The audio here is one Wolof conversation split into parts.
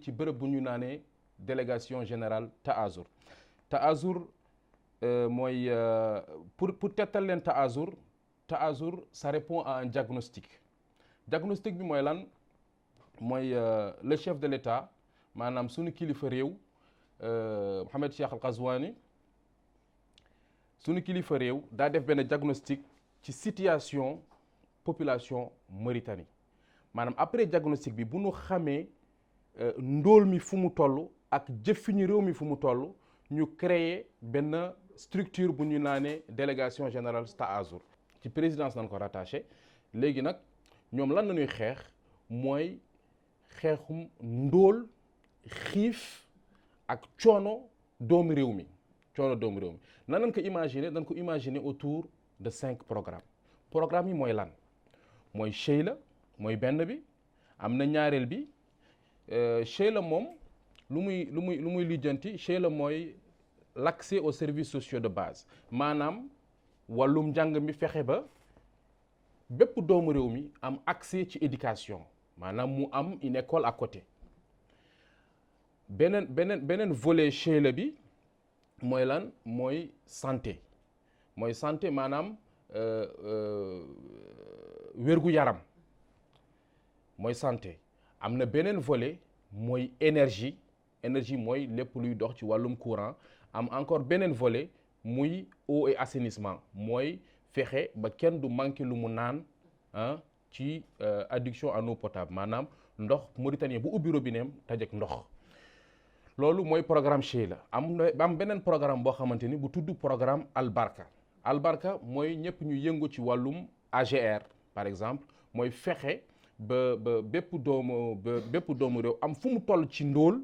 ci bërëb bu ñu naanee délégation générale Taazour. Taazour mooy pour tettal leen Taazour ça répond à un diagnostic bi mooy lan mooy le chef de l'État maanaam sunu kilifa réew Mohamed Cheikh Al Ghazouani sunu kilifa réew daa def benn diagnostic ci situation population Mauritanie maanaam après diagnostic bi bu nu xamee ndóol mi fu mu toll ak jëfiñu réew mi fu mu toll ñu créer benn structure bu ñu naanee délégation générale Taazour ci présidence nañ ko rattaché léegi nag ñoom lan la ñuy xeex mooy xeexum ndóol xiif ak coono doomu réew mi nan lañ ko imaginer dañ ko imaginer autour de 5 programmes yi mooy lan mooy Sheila mooy benn bi am na ñaareel bi Sheila moom lu muy lijjanti Sheila mooy l'accès aux services sociaux de base maanaam wàllum njàng mi fexe ba bépp doomu réew mi am accès ci éducation maanaam mu am une école à côté beneen volet Sheila bi mooy lan mooy santé maanaam wérgu yaram mooy santé am na beneen volet mooy énergie mooy lépp luy dox ci wàllum courant am encore beneen volet muy eau et assainissement mooy fexe ba kenn du manqué lu mu naan ci adduction en eau potable maanaam ndox mauritanien bu ubbi robineem tajek ndox loolu mooy programme Sheila am beneen programme boo xamante ni bu tudd programme Albarka mooy ñëpp ñu yëngu ci wàllum AGR par exemple mooy fexe ba bépp doomu réew am fu mu toll ci ndóol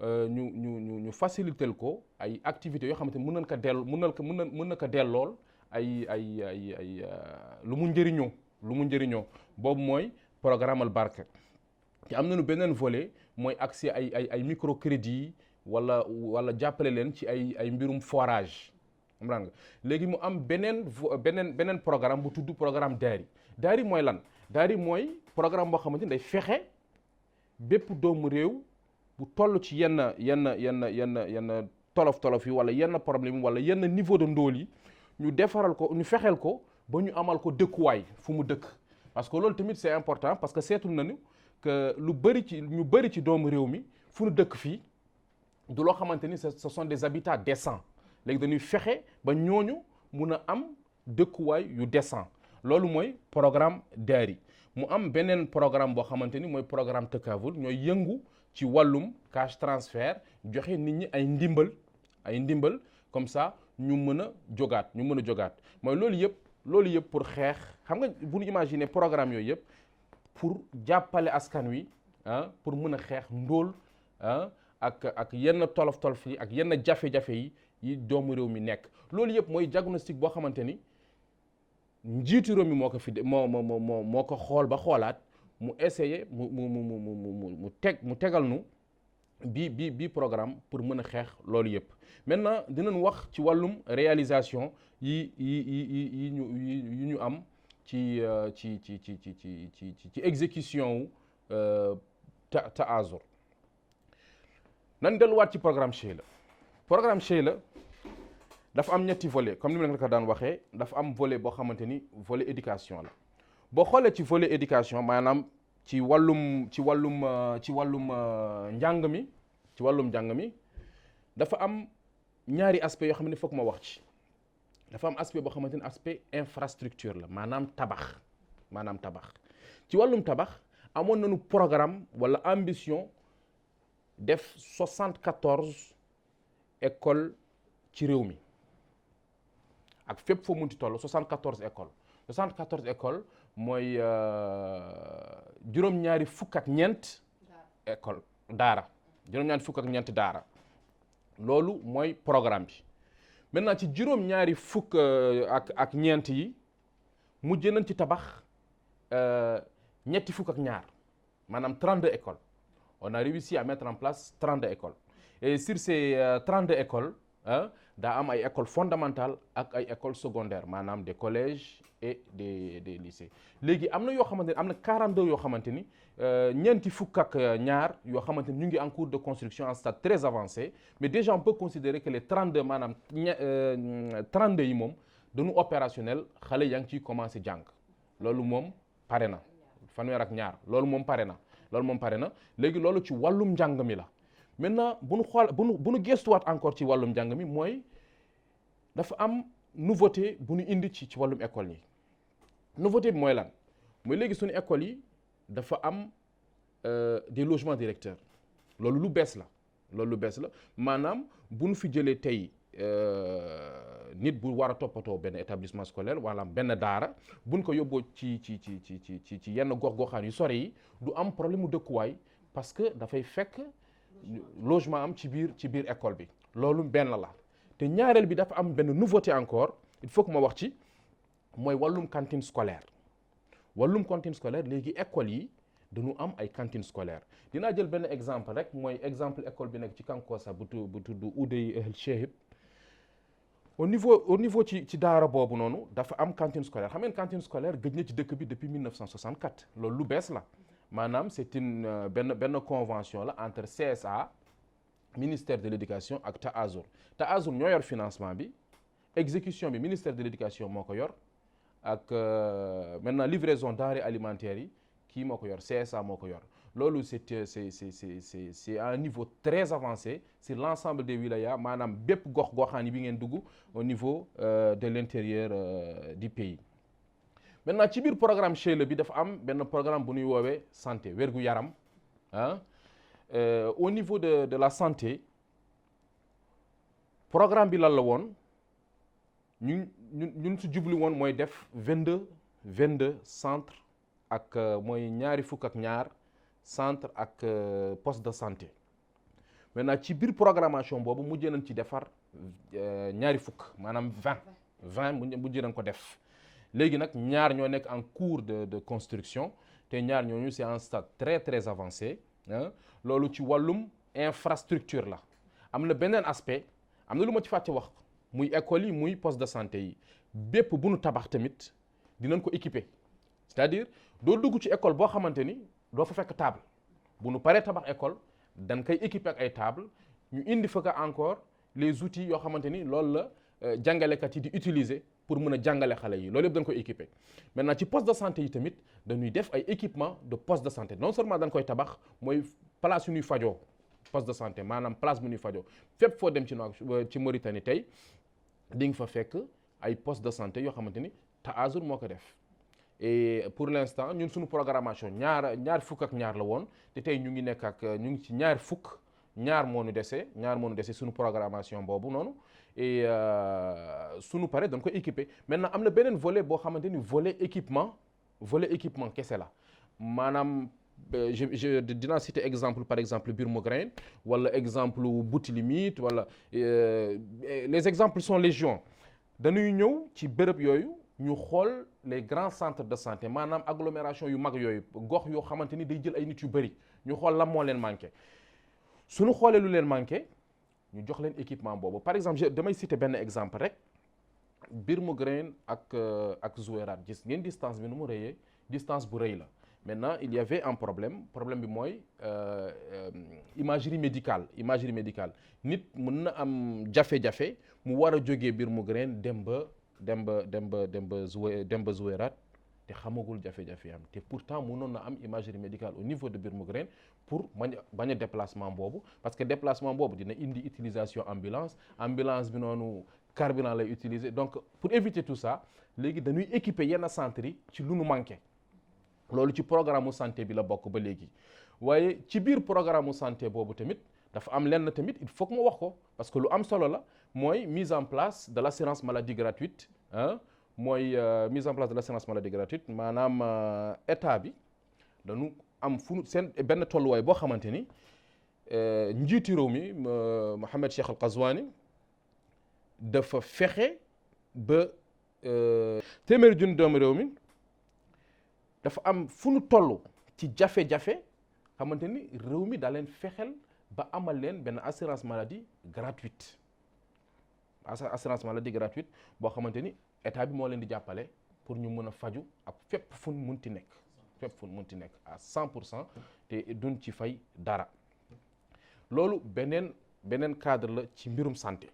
ñu faciliter ko ay activités yoo xamante ni mën na ko dellool ay lu mu njëriñoo boobu mooy programme Albarka te am nañu beneen volet mooy accès ay microcrédit wala jàppale leen ci ay mbirum forage xam nga léegi mu am beneen programme bu tudd programme Daari mooy lan Daari mooy programme boo xamante ni day fexe bépp doomu réew bu toll ci yenn tolof yi wala yenn problème yi wala yenn niveau de ndóol yi ñu fexeel ko ba ñu amal ko dëkkuwaay fu mu dëkk parce que loolu tamit c'est important parce que seetul nañu que ñu bëri ci doomu réew mi fu ñu dëkk fii du loo xamante ni ce sont des habitats décents léegi dañuy fexe ba ñooñu mun a am dëkkuwaay yu décent loolu mooy programme Daari mu am beneen programme boo xamante ni mooy programme Takaful ñooy yëngu ci wàllum cash transfert joxe nit ñi ay ndimbal comme ça ñu mën a jogaat mooy loolu yëpp pour xeex xam nga bu ñu imaginer programme yooyu yëpp pour jàppale askan wi pour mën a xeex ndóol ak yenn tolof yi ak yenn jafe-jafe yi doomu réew mi nekk loolu yëpp mooy diagnostic boo xamante ni njiitu réew mi moo ko xool ba xoolaat mu essayer mu tegal nu bi programme pour mën a xeex loolu yëpp maintenant dinañ wax ci wàllum réalisation yi ñu am ci exécution wu Taazour nan delluwaat ci programme Sheila dafa am ñetti volet comme ni ma leen ko daan waxee dafa am volet boo xamante ni volet éducation la boo xoolee ci volet éducation maanaam ci wàllum njàng mi dafa am ñaari aspect yoo xam ne foog ma wax ci dafa am aspect boo xamante ni aspect infrastructure la maanaam tabax ci wàllum tabax amoon nañu programme wala ambition def 74 écoles ci réew mi ak fépp foo munti toll 74 écoles mooy juróom-ñaari fukk ak ñeent école daara loolu mooy programme bi maintenant ci juróom-ñaari fukk ak ñeent yi mujj nañ ci tabax ñetti fukk ak ñaar maanaam 32 écoles on a réussi à mettre en place 32 écoles et sur ces 32 écoles daa am ay écoles fondamentales ak ay écoles secondaires maanaam des collèges et des lycées léegi am na yoo xamante ni am na 42 yoo xamante ni ñeenti fukk ak ñaar yoo xamante ni ñu ngi en cours de construction en stade très avancé mais déjà on peut considérer que les 32 maanaam 32 yi moom dañu opérationnel xale yaa ngi ciy commencé jàng loolu moom pare na fanweer ak ñaar loolu moom pare na léegi loolu ci wàllum njàng mi la maintenant bu nu gestuwaat encore ci wàllum njàng mi mooy dafa am nouveauté bu ñu indi ci wàllum école yi nouveauté bi mooy lan mooy léegi suñu école yi dafa am des logements directeurs loolu lu bees la maanaam bu ñu fi jëlee tey nit bu war a toppatoo benn établissement scolaire wala benn daara buñ ko yóbboo ci yenn gox-goxaan yu sore yi du am problème mu dëkkuwaay parce que dafay fekk logement am ci biir école bi loolu benn la te ñaareel bi dafa am benn nouveauté encore il faut que ma wax ci mooy wàllum cantine scolaire léegi école yi dañu am ay cantine scolaire dinaa jël benn exemple rek mooy exemple école bi nekk ci Kankossa bu tudd Oudey El Chehib au niveau ci daara boobu noonu dafa am cantine scolaire xam ngeen cantine scolaire gëj na ci dëkk bi depuis 1964 loolu lu bees la maanaam c'est une benn convention la entre CSA ministère de l'éducation ak TASUR ñoo yor financement bi exécution bi ministère de l'éducation moo ko yor ak maintenant livraison denrées alimentaires yi kii moo ko yor CSA moo ko yor loolu c'est à un niveau très avancé sur l'ensemble des wilayas maanaam bépp gox-goxaan yi bi ngeen dugg au niveau de l'intérieur du pays maintenant ci biir programme Cheila bi dafa am benn programme bu ñuy woowee santé wérgu yaram au niveau de la santé programme bi lan la woon ñun si jublu woon mooy def 22 centres ak mooy ñaari fukk ak ñaar centre ak poste de santé maintenant ci biir programmation boobu mujjee nañ ci defar ñaari fukk maanaam 20 mujjee nañ ko def léegi nag ñaar ñoo nekk en cours de construction te ñaar ñooñu c'est un stade très très avancé loolu ci wàllum infrastructure la am na beneen aspect am na lu ma ci fàtte wax muy école yi muy poste de santé yi bépp bu nu tabax tamit dinañ ko équiper c'est-à-dire doo dugg ci école boo xamante ni doo fa fekk table bu nu paree tabax école dañ koy équiper ak ay table ñu indi fa ka encore les outils yoo xamante ni loolu la jàngalekat yi di utiliser pour mën a jàngale xale yi loolu yëpp dañ koy équiper maintenant ci poste de santé yi tamit dañuy def ay équipement de poste de santé non seulement dañ koy tabax mooy place yu ñuy fajoo poste de santé maanaam place bu ñuy fajoo fépp foo dem ci Mauritanie tey di nga fa fekk ay poste de santé yoo xamante ni TASUR moo ko def et pour l'instant ñun suñu programmation ñaar fukk ak ñaar la woon te tey ñu ngi ci ñaar fukk ñaar moo nu dese suñu programmation boobu noonu et suñu pare dañ koy équiper maintenant am na beneen volet boo xamante ni volet équipement kese la maanaam dinaa citer exemple par exemple Birmougraine wala exemple Boutilimit wala les exemples sont légion dañuy ñëw ci béréb yooyu ñu xool les grands centres de santé maanaam agglomération yu mag yooyu gox yoo xamante ni day jël ay nit yu bëri ñu xool lan moo leen manqué suñu xoolee lu leen manqué ñu jox leen équipement boobu par exemple damay citer benn exemple rek Birmougraine ak Zouérate gis ngeen distance bi nu mu rëyee distance bu rëy la maintenant il y avait un problème bi mooy imagerie médicale nit mën na am jafe-jafe mu war a jógee Birmougraine dem ba Zouérate te xamagul jafe-jafe am te pourtant mënoon na am imagerie médicale au niveau de Birmougraine pour bañ a déplacement boobu parce que déplacement boobu dina indi utilisation ambulance bi noonu carburant lay utiliser donc pour éviter tout ça léegi dañuy équiper yenn centres yi ci lu nu manqué loolu ci programme mu santé bi la bokk ba léegi waaye ci biir programme mu santé boobu tamit dafa am lenn tamit il faut que ma wax ko parce que lu am solo la mooy mise en place de l'assurance maladie gratuite mise en place de l'assurance maladie gratuite maanaam état bi dañu am seen benn tolluwaay boo xamante ni njiitu réew mi Mohamed Cheikh Al Qazwani dafa fexe ba téeméeri junni doomu réew mi dafa am fu nu toll ci jafe-jafe xamante ni réew mi daa leen fexel ba amal leen benn assurance maladie gratuite assurance maladie gratuite boo xamante ni état bi moo leen di jàppale pour ñu mën a faju ak fépp fu munti nekk à 100% te duñ ci fay dara. loolu beneen cadre la ci mbirum santé.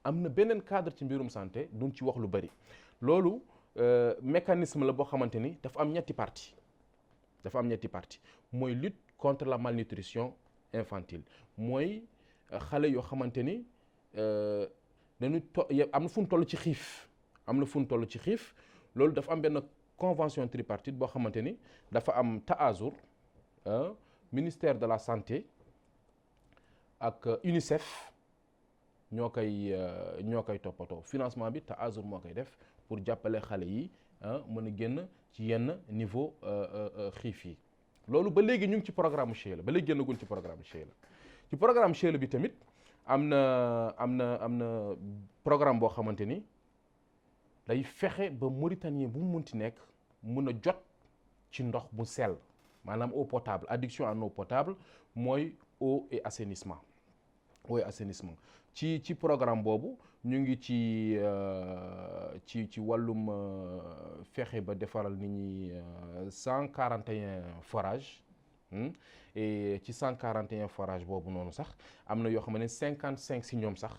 am na beneen cadre ci mbirum santé duñ ci wax lu bari loolu mécanisme la boo xamante ni dafa am ñetti partie mooy lutte contre la malnutrition infantile mooy xale yoo xamante ni dañu am na fu mu toll ci xiif loolu dafa am benn convention tripartite boo xamante ni dafa am TASUR ministère de la santé ak UNICEF ñoo koy toppatoo financement bi TASUR moo koy def pour jàppale xale yi mën a génn ci yenn niveau xiif yi. loolu ba léegi ñu ngi ci programme Sheila ba léegi génnaguñ ci programme Sheila ci programme Sheila bi tamit am na programme boo xamante ni day fexe ba Mauritanien bu mu munti nekk mun a jot ci ndox bu sell maanaam eau potable addiction en eau potable mooy eau et assainissement ci programme boobu ñu ngi ci wàllum fexe ba defaral nit ñi 141 forages et ci 141 forages boobu noonu sax am na yoo xam ne 55 si ñoom sax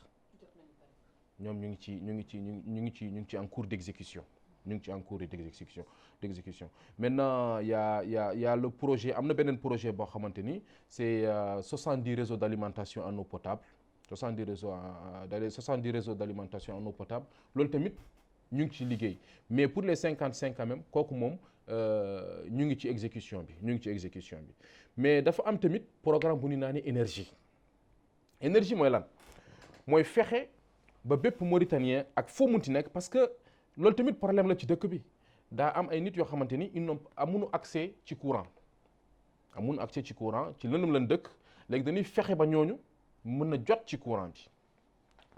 ñoom ñu ngi ci en cours d'exécution maintenant y a le projet am na beneen projet boo xamante ni c'est 70 réseaux d'alimentation en eau potable 70 réseaux d'alimentation en eau potable loolu tamit ñu ngi ci liggéey mais pour les 55 quand même kooku moom ñu ngi ci exécution bi mais dafa am tamit programme bu ñu naan énergie mooy lan mooy fexe ba bépp Mauritanien ak foo munti nekk parce que loolu tamit problème la ci dëkk bi daa am ay nit yoo xamante ni amuñu accès ci courant ci lëndëm lan dëkk léegi dañuy fexe ba ñooñu mën na jot ci courant bi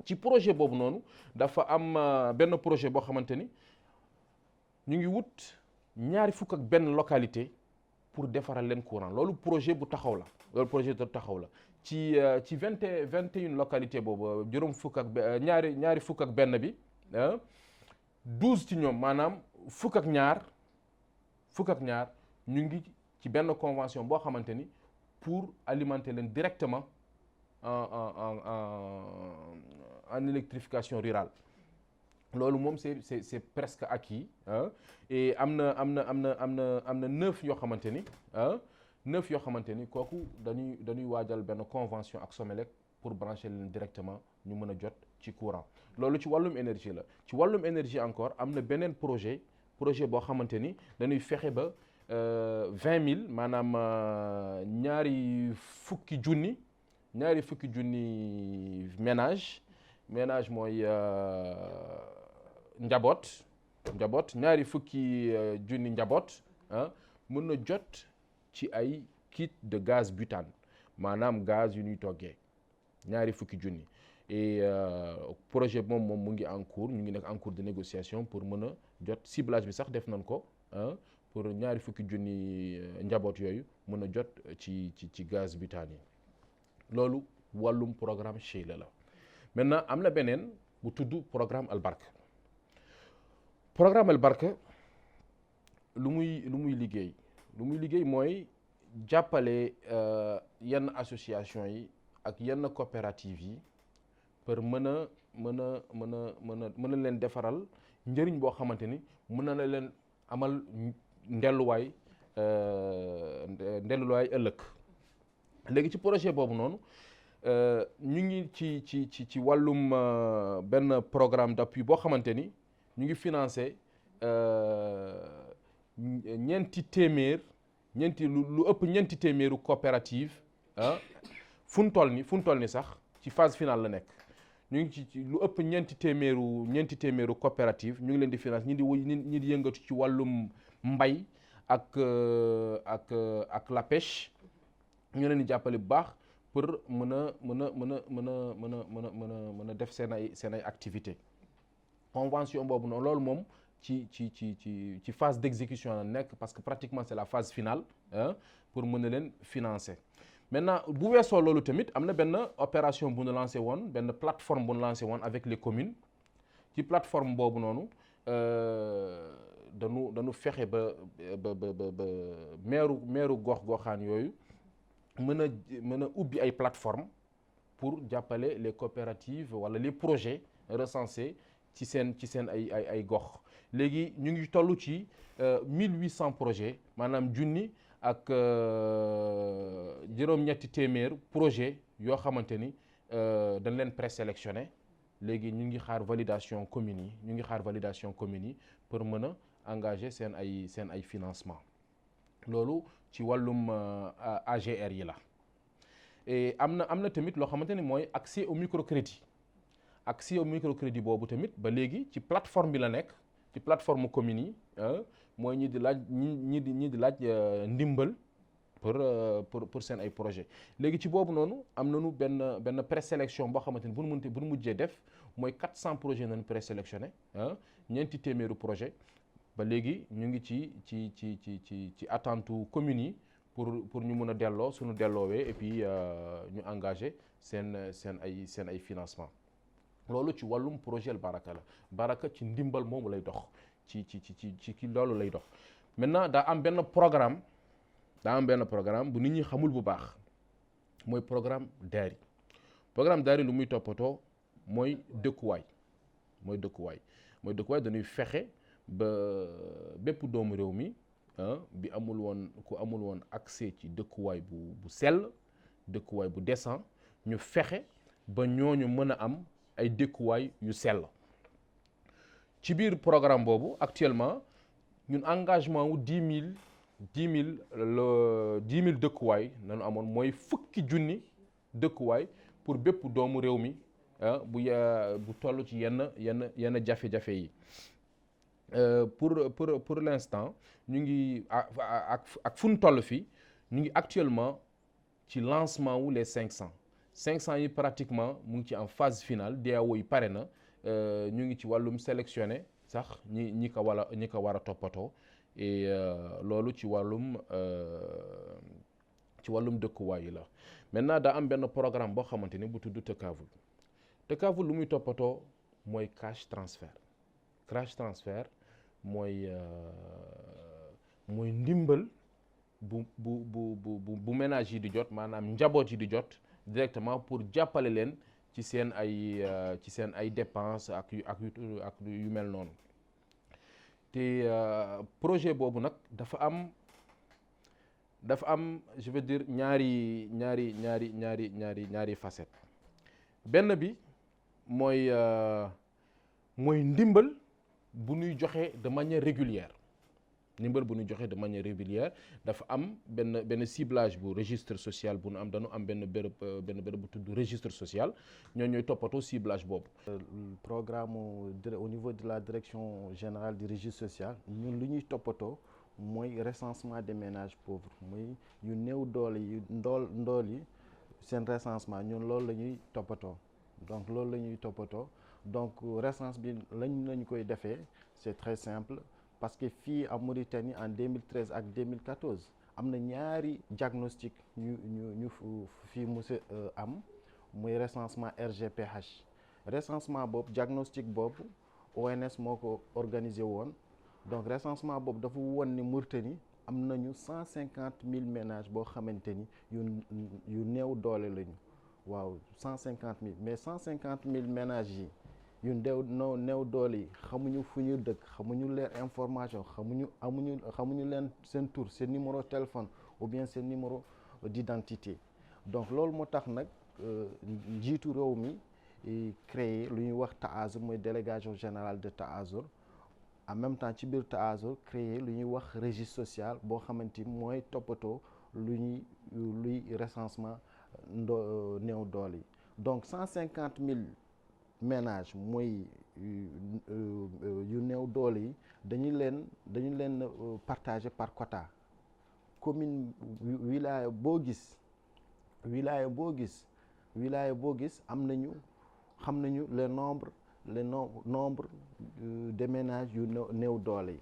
ci projet boobu noonu dafa am benn projet boo xamante ni ñu ngi wut 21 localité pour defaral leen courant loolu projet bu taxaw la ci 21 localité boobu ñaari fukk ak benn bi 12 ci ñoom maanaam fukk ak ñaar ñu ngi ci benn convention boo xamante ni pour alimenter leen directement en électrification rurale loolu moom c'est presque acquis et am na 9 yoo xamante ni kooku dañuy waajal benn convention ak Somelec pour brancher leen directement ñu mën a jot ci courant loolu ci wàllum énergie la ci wàllum énergie encore am na beneen projet boo xamante ni dañuy fexe ba 20 000 maanaam ñaari fukki junni ménage mooy njaboot ñaari fukki junni njaboot mën na jot ci ay kit de gaz butane maanaam gaz yu ñuy toggee ñaari fukki junni et projet moom mu ngi en cours ñu ngi nekk en cours de négociation pour mën a jot ciblage bi sax def nañ ko pour ñaari fukki junni njaboot yooyu mën a jot ci gaz butane yi loolu wàllum programme Sheila la. maintenant am na beneen bu tudd programme Al Barka lu muy liggéey mooy jàppale yenn association yi ak yenn coopérative yi pour mën a leen defaral njëriñ boo xamante ni mën na leen amal ndelluwaay ëllëg. léegi ci projet boobu noonu ñu ngi ci wàllum benn programme d'appui boo xamante ni ñu ngi financé lu ëpp ñeenti téeméeru coopérative fu mu toll ni sax ci phase finale la nekk ñu ngi ci lu ëpp ñeenti téeméeru coopérative ñu ngi leen di finance ñi di yëngatu ci wàllum mbay ak la pêche ñu leen di jàppale bu baax pour mën a def seen ay activité convention boobu noonu loolu moom ci phase d'exécution la nekk parce que pratiquement c'est la phase finale pour mën a leen financer maintenant bu weesoo loolu tamit am na benn opération bu ñu lancé woon, benn plateforme bu ñu lancé woon avec les communes. ci plateforme boobu noonu dañu fexe ba meeru gox-goxaan yooyu mën a ubbi ay plateforme pour jàppale les coopératives wala les projets recensés ci seen ay gox. léegi ñu ngi toll ci 1800 projets, maanaam junni ak juróom-ñetti téeméer projet yoo xamante ni dañ leen présélectionné. léegi ñu ngi xaar validation communes yi pour mën a engager seen ay financement. loolu ci wàllum AGR yi la. et am na tamit loo xamante ni mooy accès au microcrédit. Boobu tamit ba léegi ci plateforme bi la nekk, ci plateforme communes yi mooy ñi di laaj ndimbal pour seen ay projet. léegi ci boobu noonu am nañu benn présélection boo xamante ni bu nu mujjee def mooy 400 projets nañu présélectionné, ñeenti téeméeru projet. ba léegi ñu ngi ci attente communes yi pour ñu mën a delloo suñu delloowee et puis ñu engagé seen ay financement. loolu ci wàllum projet Baraka la. Baraka ci ndimbal moomu lay dox, ci loolu lay dox. maintenant daa am benn programme bu nit ñi xamul bu baax, mooy programme Daari lu muy toppatoo mooy dëkkuwaay. Dañuy fexe ba bépp doomu réew mi bi ku amul woon accès ci dëkkuwaay bu sell, dëkkuwaay bu décent, ñu fexe ba ñooñu mën a am ay dëkkuwaay yu sell. ci biir programme boobu actuellement ñun engagement wu 10 000 dëkkuwaay nañu amoon, mooy fukki junni dëkkuwaay pour bépp doomu réew mi bu toll ci yenn jafe-jafe yi. pour l'instant ñu ngi ak fu ñu toll fii ñu ngi actuellement ci lancement wu les 500 yi pratiquement mu ngi ci en phase finale. DAO yi pare na, ñu ngi ci wàllum sélectionné sax ñi ko war a toppatoo. et loolu ci wàllum dëkkuwaay yi la. maintenant daa am benn programme boo xamante ni bu tudd Tekavul lu muy toppatoo mooy cash transfert mooy ndimbal bu ménage yi di jot, maanaam njaboot yi di jot directement pour jàppale leen ci seen ay dépenses ak yu mel noonu. te projet boobu nag dafa am je veux dire ñaari facette. benn bi mooy ndimbal bu ñuy joxe de manière régulière. dafa am benn ciblage bu registre social bu nu am. dañu am benn bërëb bu tudd registre social, ñooy toppatoo ciblage boobu. programme au niveau de la direction générale du registre social, ñun lu ñuy toppatoo mooy recensement des ménages pauvres, muy yu néew doole yi ndool yi seen recensement, ñun loolu la ñuy toppatoo. donc recense bi lañ koy defee, c'est très simple. parce que fii en Mauritanie en 2013 ak 2014 am na ñaari diagnostic ñu fii musa am, muy recensement RGPH. recensement boobu, diagnostic boobu ONS moo ko organisé woon. donc recensement boobu dafa won ni Mauritanie am nañu 150 000 ménages boo xamante ni yu néew doole lañu. waaw 150 000, mais 150 000 ménages yi yu néew doole yi xamuñu fu ñu dëkk, xamuñu leen information, xamuñu leen seen tur, seen numéro téléphone ou bien seen numéro d'identité. donc loolu moo tax nag njiitu réew mi créé lu ñuy wax TAAZUR, mooy délégation générale de TAAZUR. en même temps ci biir TAAZUR créé lu ñuy wax registre social boo xamante ni mooy toppatoo luy recensement néew doole yi. donc 150 000 ménages mooy yu néew doole yi dañu leen partager par quota. commune wilaya boo gis xam nañu le nombre de ménages yu néew doole yi.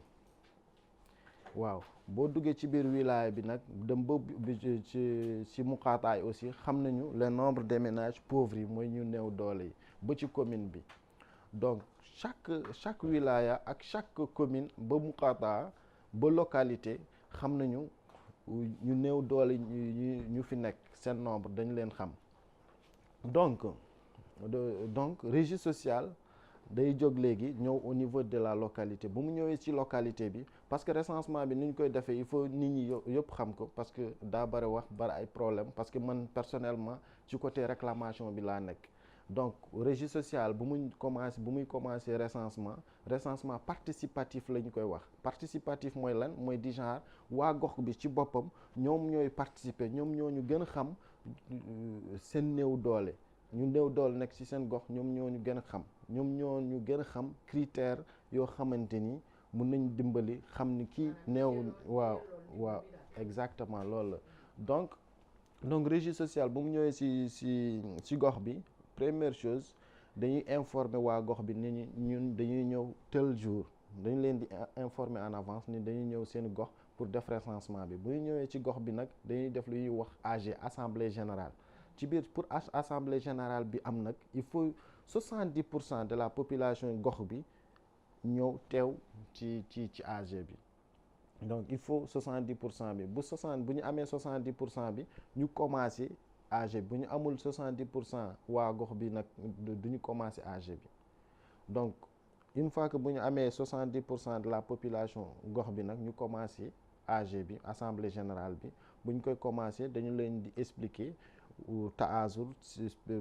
waaw boo duggee ci biir wilaya bi nag dem ba ci Muqaataay aussi xam nañu le nombre de ménages pauvres yi mooy ñu néew doole yi ba ci commune bi donc chaque wilaya ak chaque commune ba Muqaataa ba localité xam nañu ñu néew doole ñu fi nekk seen nombre dañ leen xam donc régie sociale day jóg léegi ñëw au niveau de la localité bu mu ñëwee ci localité bi parce que recensement bi ni ñu koy defee il faut nit ñi yëpp xam ko parce que daa bari wax bari ay problème parce que man personnellement ci côté réclamation bi laa nekk donc régie sociale bu muy commencé recensement participatif la ñu koy wax participatif mooy lan mooy di genre waa gox bi ci boppam ñoom ñooy participer ñoom ñoo ñu gën a xam seen néew doole ñu néew doole nekk ci seen gox ñoom ñoo ñu gën a xam critère yoo xamante ni mun nañ dimbali xam ni kii néew waaw exactement loolu la donc régie sociale bu mu ñëwee ci gox bi première chose dañuy informer waa gox bi ni ñun dañuy ñëw tel jour dañu leen di informer en avance ni dañuy ñëw seen gox pour def recensement bi bu ñu ñëwee ci gox bi nag dañuy def lu ñuy wax AG assemblée générale ci biir pour assemblée générale bi am nag il faut 70% de la population gox bi ñëw teew ci AG bi donc il faut 70% bi bu ñu amee 70% bi ñu commencé AG bu ñu amul 70% waa gox bi nag du ñu commencé AG bi donc une fois que bu ñu amee 70% de la population gox bi nag ñu commencé AG bi assemblée générale bi bu ñu koy commencé dañu leen di expliquer Taazur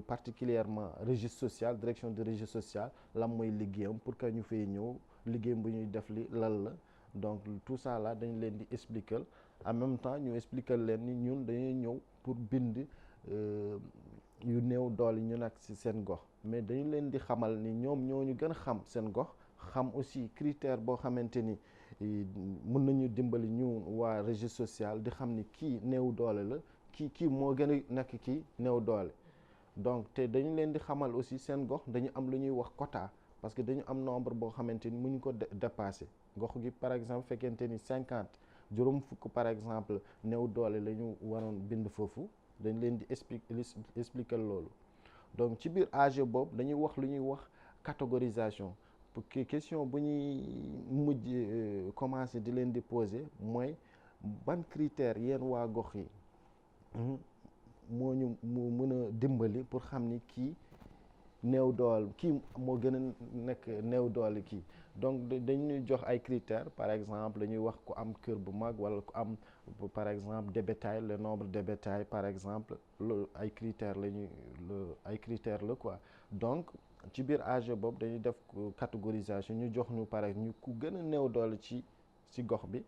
particulièrement registre social direction de registre social lan mooy liggéeyam pour que ñu fay ñëw liggéeyam bu ñuy def li lan la donc tout ça là dañu leen di expliquer en même temps ñu expliquer leen ni ñun dañuy ñëw pour bind yu néew doole ñu nag ci seen gox mais dañu leen di xamal ni ñoom ñoo ñu gën a xam seen gox xam aussi critère boo xamante ni mën nañu dimbali ñu waa registre social di xam ni kii néew doole la kii moo gën a nekk kii néew doole donc te dañu leen di xamal aussi seen gox dañu am lu ñuy wax quota parce que dañu am nombre boo xamante ni mënuñu ko dépasser gox gi par exemple fekkente ni 50 juróom fukk par exemple néew doole la ñu waroon bind foofu dañ leen di expliquer loolu donc ci biir AG boobu dañuy wax lu ñuy wax catégorisation pour que question bu ñuy mujj commencer di leen di poser mooy ban critère yéen waa gox yi moo ñu mu mën a dimbali pour xam ni kii néew doole kii moo gën a nekk néew doole kii donc dañuy jox ay critères par exemple dañuy wax ku am kër bu mag wala ku am par exemple de bétail le nombre de bétail par exemple loolu ay critères ay critères la quoi donc ci biir AG boobu dañuy def catégorisation ñu jox ñu pare ñu ku gën a néew doole ci gox bi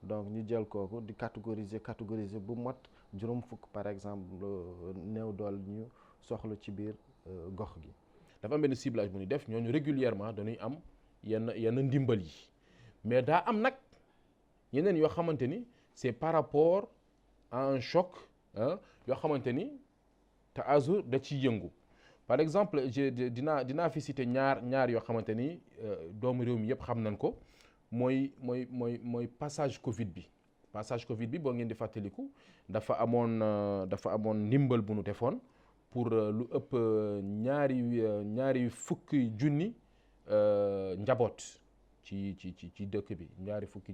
donc ñu jël kooku di catégoriser bu mot juróom fukk par exemple néew doole ñu soxla ci biir gox gi. dafa am benn ciblage bu ñuy def ñooñu régulièrement dañuy am yenn ndimbal yi mais daa am nag yeneen yoo xamante ni c'est par rapport à un choc yoo xamante ni Taazur da ciy yëngu par exemple dinaa fi citer ñaar yoo xamante ni doomu réew mi yëpp xam nañ ko mooy passage Covid bi boo ngeen di fàttaliku dafa amoon ndimbal bu nu defoon pour lu ëpp ñaari fukki junni njaboot ci dëkk bi ñaari fukki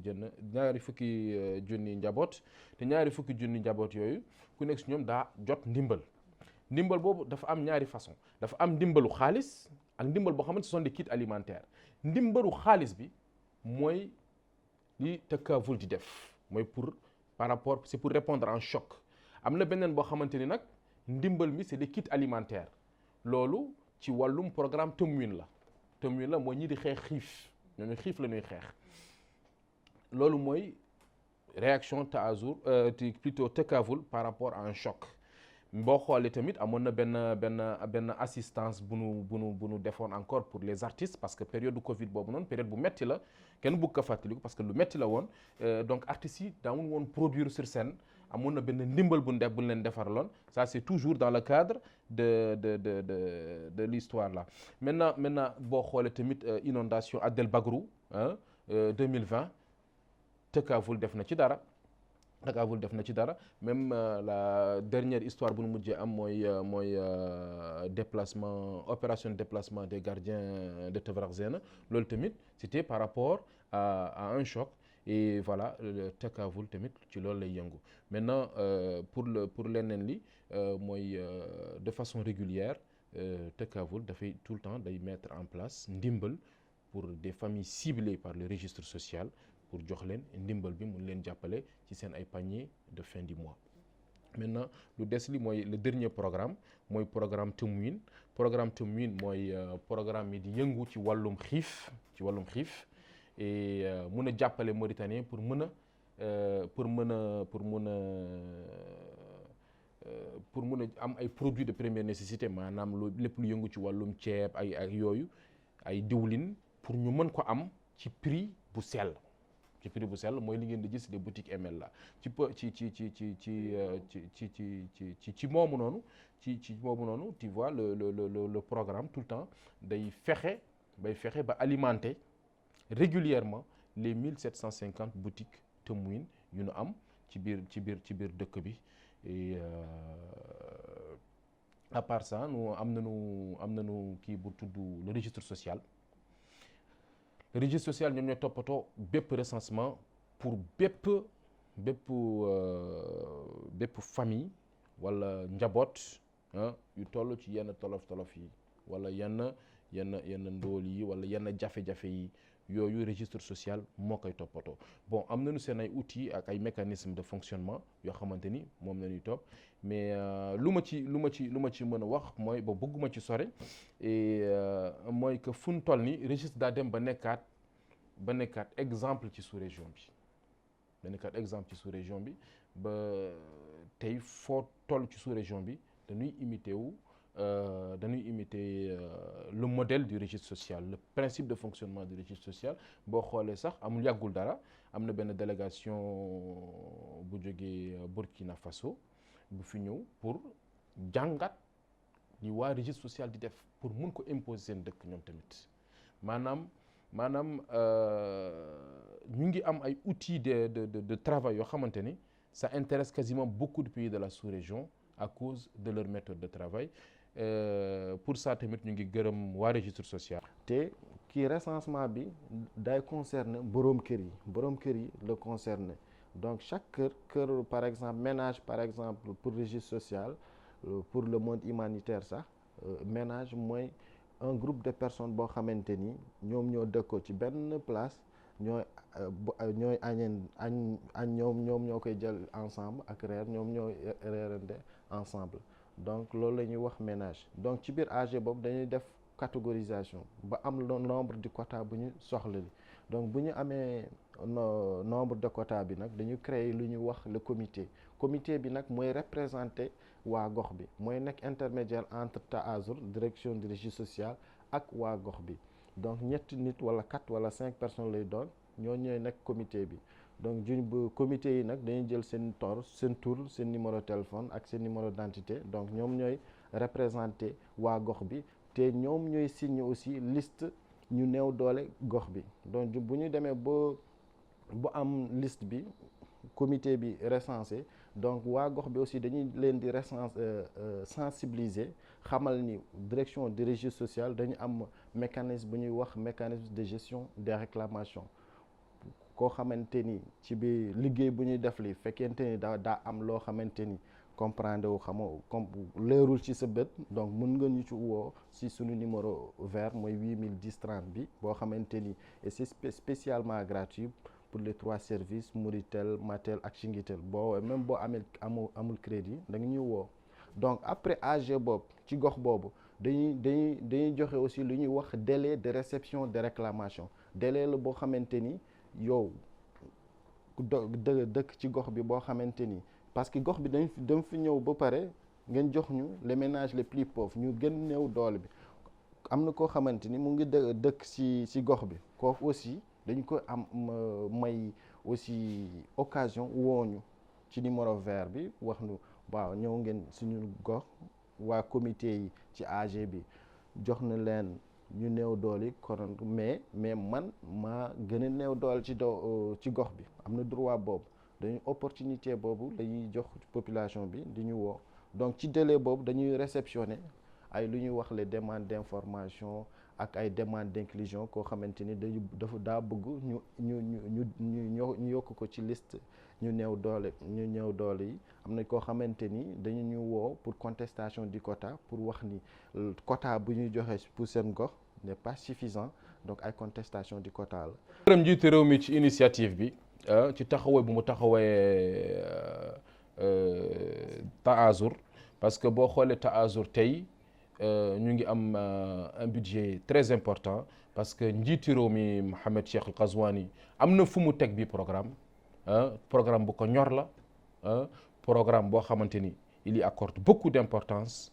junni njaboot te ñaari fukki junni njaboot yooyu ku nekk si ñoom daa jot ndimbal boobu dafa am ñaari façon dafa am ndimbalu xaalis ak ndimbal boo xamante ce sont des kits alimentaires ndimbalu xaalis bi mooy li Takaful di def mooy c'est pour répondre en choc am na beneen boo xamante ni nag ndimbal mi c'est des kits alimentaires loolu ci wàllum programme Temwin la mooy ñi di xeex xiif ñooñu xiif la ñuy xeex loolu mooy réaction Taazur plutôt Takaful par rapport à un choc boo xoolee tamit amoon na benn assistance bu nu defoon encore pour les artistes parce que période du Covid boobu noonu période bu metti la kenn bëgg ko fàttaliku parce que lu metti la woon donc artistes yi daawuñ woon produire sur scène amoon na benn ndimbal bu ñu leen defaraloon ça c'est toujours dans le cadre de l'histoire là maintenant boo xoolee tamit inondation Adel Bagrou 2020 Takaful def na ci dara. Takaful def na ci dara même la dernière histoire bu nu mujjee am mooy déplacement opération de déplacement des gardiens de Teversgene loolu tamit c'était par rapport à un choc et voilà Takaful tamit ci loolu lay yëngu maintenant pour leneen li mooy de façon régulière Takaful dafay tout le temps day mettre en place ndimbal pour des familles ciblées par le registre social pour jox leen ndimbal bi mun leen jàppale ci seen ay panier de fin du mois. Maintenant lu des li mooy le dernier programme mooy programme Temwin mooy programme yi di yëngu ci wàllum xiif et mun a jàppale Mauritanien pour mun a am ay produits de première nécessité maanaam lu lépp lu yëngu ci wàllum ceeb ay yooyu ay diwlin pour ñu mën ko am ci prix bu sell. ci prix bu sell mooy li ngeen di gis des boutiques ML la ci moomu noonu tu vois le programme tout le temps day fexe ba alimenter régulièrement les 1750 boutiques Temwin yu nu am ci biir dëkk bi et à part ça nu am nañu kii bu tudd le registre social. Le registre social ñoom ñooy toppatoo bépp recensement pour bépp famille wala njaboot yu toll ci yenn tolof yi wala yenn ndóol yi wala yenn jafe-jafe yi yooyu registre social moo koy toppatoo bon am nañu seen ay outils ak ay mécanismes de fonctionnement yoo xamante ni moom la ñuy topp mais lu ma ci mën a wax mooy ba bëgguma ci sore et mooy que fu ñu toll ni registre daa dem ba nekkaat exemple ci sous-région bi ba tey foo toll ci sous-région bi dañuy imiter le modèle du registre social le principe de fonctionnement du registre social boo xoolee sax amul yàggul dara am na benn délégation bu jógee Burkina Faso bu fi ñëw pour jàngat ni waa registre social di def pour mun ko imposer seen dëkk ñoom tamit maanaam ñu ngi am ay outils de travail yoo xamante ni ça intéresse quasiment beaucoup de pays de la sous-région à cause de leur méthode de travail pour ça tamit ñu ngi gërëm waa registre social. te kii recensement bi day concerner boroom kër yi la concerner donc chaque kër par exemple ménage par exemple pour registre social pour le monde humanitaire sax ménage mooy un groupe de personnes boo xamante ni ñoom ñoo dëkkoo ci benn place ñooy ñoom ñoo koy jël ensemble ak reer ñoom ñooy reerande ensemble donc loolu la ñuy wax ménage donc ci biir AG boobu dañuy def catégorisation ba am le nombre de quota bu ñu soxla li donc bu ñu amee nombre de quota bi nag dañu créer lu ñuy wax le comité bi nag mooy représenter waa gox bi mooy nekk intermédiaire entre TASUR direction du registre social ak waa gox bi donc ñetti nit wala 4 wala 5 personnes lay doon ñooy nekk comité bi donc comité yi nag dañuy jël seen tur seen numéro téléphone ak seen numéro d'identité donc ñoom ñooy représenter waa gox bi te ñoom ñooy signer aussi liste ñu néew doole gox bi donc bu ñu demee bu am liste bi comité bi recensé donc waa gox bi aussi dañuy leen di sensibiliser xamal ni direction du registre social dañu am mécanisme bu ñuy wax mécanisme de gestion des réclamations koo xamante ni ci biir liggéey bu ñuy def li fekkente ni daa am loo xamante ni comprendre wu xamoo comme leerul ci sa bët donc mën nga ñu ci woo si suñu numéro vert mooy 8010 30 bi boo xamante ni et c'est spécialement gratuit pour les 3 services Mouritel Matel ak Chinguitel boo même boo amul crédit da nga ñuy woo donc après AG boobu ci gox boobu dañuy joxe aussi lu ñuy wax délai de réception de réclamation délai la boo xamante ni yow dëkk ci gox bi boo xamante ni parce que gox bi dañ fi ñëw ba pare ngeen jox ñu les ménages les plus pauvres ñu gën néew doole bi am na koo xamante ni mu ngi dëkk ci gox bi kooku aussi dañu ko am may aussi occasion wooñu ci numéro vert bi wax nu waaw ñëw ngeen suñu gox waa comité yi ci AG bi jox na leen ñu néew doole yi konoon mais man maa gën a néew doole ci gox bi am na droit boobu dañuy opportunité boobu dañuy jox population bi di ñu woo donc ci délai boobu dañuy réceptionner ay lu ñuy wax les demandes d'information ak ay demandes d'inclusion koo xamante ni daa bëgg ñu yokk ko ci liste ñu néew doole yi am na koo xamante ni dañu ñu woo pour contestation du quota pour wax ni quota bu ñuy joxe pour seen gox n'est pas suffisant donc ay contestation du quota la. gërëm njiitu réew mi ci initiative bi ci taxawaay bu mu taxawee Taazur parce que boo xoolee Taazur tey ñu ngi am un budget très important parce que njiitu réew mi Mohamed Cheikh El Ghazouani am na fu mu teg bi programme bu ko ñor la programme boo xamante ni il y accorde beaucoup d'importance.